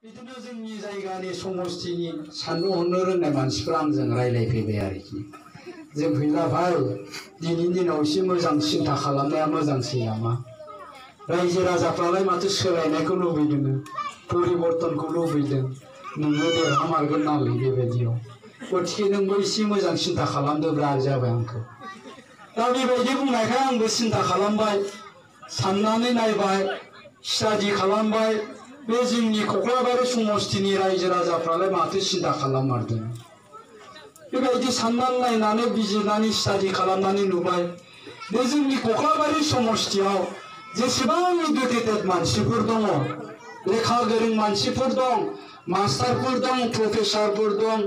बिदिनो जोंनि जायगानि समस्थिनि साननो हनो रोंनाय मानसिफोरा आंजों रायलायफैबाय आरोखि जों फैला भाई दिनैनि दिनाव एसे मोजां सिन्था खालामनाया मोजांसै नामा रायजो राजाफ्रालाय माथो सोलायनायखौ लुबैदों परिबर्तनखौ लुबैदों नोङो देरहामारगोन नालाय बेबायदियाव गथिखे नोंबो एसे मोजां सिन्था खालामदोब्ला जाबाय आंखौ दा बेबायदि बुंनायखाय आंबो सिन्था खालामबाय साननानै नायबाय स्टाडि खालामबाय बे जोंनि कक्लाबारि समस्थिनि रायजो राजाफ्रालाय माथो सिन्था खालाममारदों बेबायदि साननानै नायनानै बिजिरनानै स्टाडि खालामनानै नुबाय बे जोंनि कक्लाबारि समस्थियाव जेसेबां इडुकेटेड मानसिफोर दङ लेखा गोरों मानसिफोर दं मास्टारफोर दं प्रफेसारफोर दं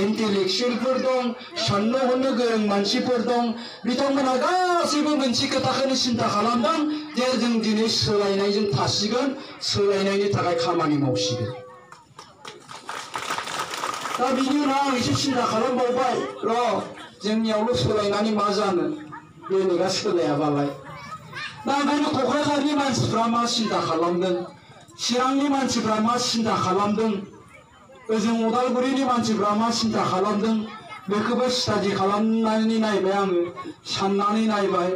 इन्टेलेक्चुयेलफोर दं साननो हनो गोरों मानसिफोर दं बिथांमोना गासैबो मोनसे खोथाखौनो सिन्था खालामदों जे जों दिनै सोलायनायजों थासिगोन सोलायनायनि थाखाय खामानि मावसिगोन दा बिनि उनाव आं एसे सिन्था खालामबावबाय र' जोंनियावल' सोलायनानै मा जानो बेलेगा सोलायाबालाय दा ओंखायनो क'क्राझारनि मानसिफ्रा मा सिन्था खालामदों चिरांनि मानसिफ्रा मा सिन्था खालामदों ओजों उदालगुरिनि मानसिफ्रा मा सिन्था खालामदों बेखौबो स्टाडि खालामनानै नायबाय आङो साननानै नायबाय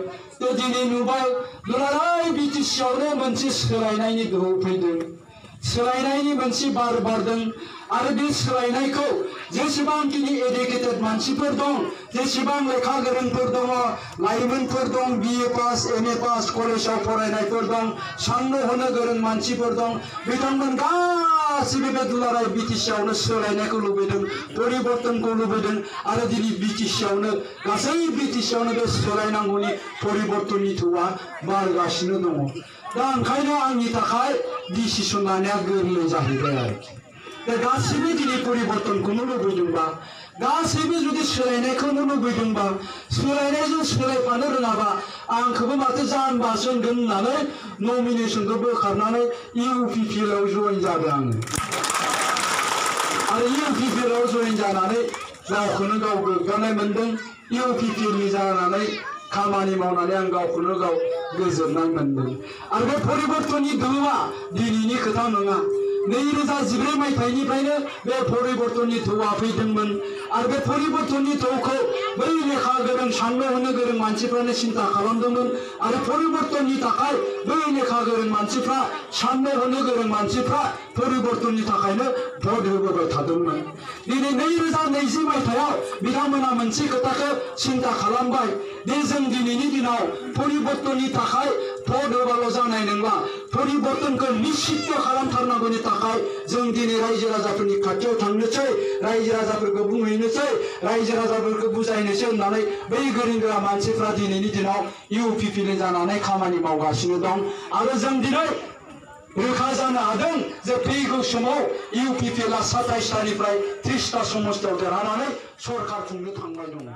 दिनै नुबाय दुलाराय बिटिसिआवनो मोनसे सोलायनायनि गोहो फैदों सोलायनायनि मोनसे बार बारदों आरो बे सोलायनायखौ जेसेबांखिनि एडुकेटेड मानसिफोर दं जेसेबां लेखा गोरोंफोर दङ लाइमोनफोर दं BA पास MA पास कलेजाव फरायनायफोर दं साननो हनो गोरों मानसिफोर दं बिथांमोन गासिबो बे दुलाराय बिटिसिआवनो सोलायनायखौ लुबैदों परिबर्तनखौ लुबैदों आरो दिनै बिटिसिआवनो गासै बिटिसिआवनो बे सोलायनांगौनि परिबर्तननि थौआ बारगासिनो दङ दा ओंखायनो आंनि थाखाय डिसिसन लानाया गोरलै जाहैबाय आरोखि दा गासिबो दिनै परिबर्तनखौनो लुबैदोंबा गासैबो जुदि सोलायनायखौनो लुबैदोंबा सोलायनायजों सोलायफानो रोङाबा आंखौबो माथो जाम्बासो होनगोन होननानै नमिनेसनखौ बोखारनानै UPPLआव जइन जादों आङो आरो UPPLआव जइन जानानै गावखौनो गाव गोग्गानाय मोनदों UPPLनि जानानै खामानि मावनानै आं गावखौनो गाव गोजोननाय मोनदों आरो बे परिबर्तननि गोहोआ दिनैनि खोथा नङा 2014 मायथाइनिफ्रायनो बे परिबर्तननि थौआ फैदोंमोन आरो बे परिबर्तननि थौखौ बै लेखा गोरों साननो हनो गोरों मानसिफ्रानो सिन्था खालामदोंमोन आरो परिबर्तननि थाखाय बै लेखा गोरों मानसिफ्रा साननो हनो गोरों मानसिफ्रा परिबर्तननि थाखायनो भट होबोबाय थादोंमोन दिनै 2020 मायथाइयाव बिथांमोना मोनसे खोथाखौ सिन्था खालामबाय दे जों दिनैनि दिनाव परिबर्तननि थाखाय भट होबाल' जानाय नंला परिबर्तनखौ निश्चित खालामथारनांगौनि थाखाय जों दिनै रायजो राजाफोरनि खाथियाव थांनोसै रायजो राजाफोरखौ बुंहैनोसै रायजो राजाफोरखौ बुजायनोसै होननानै बै गोरों गोरा मानसिफ्रा दिनैनि दिनाव UPPL जानानै खामानि मावगासिनो दं आरो जों दिनै रोखा जानो हादों जे फैगौ समाव UPPLआ 27टानिफ्राय 30टा समस्थियाव देरहानानै सरकार खुंनो थांबाय दङ।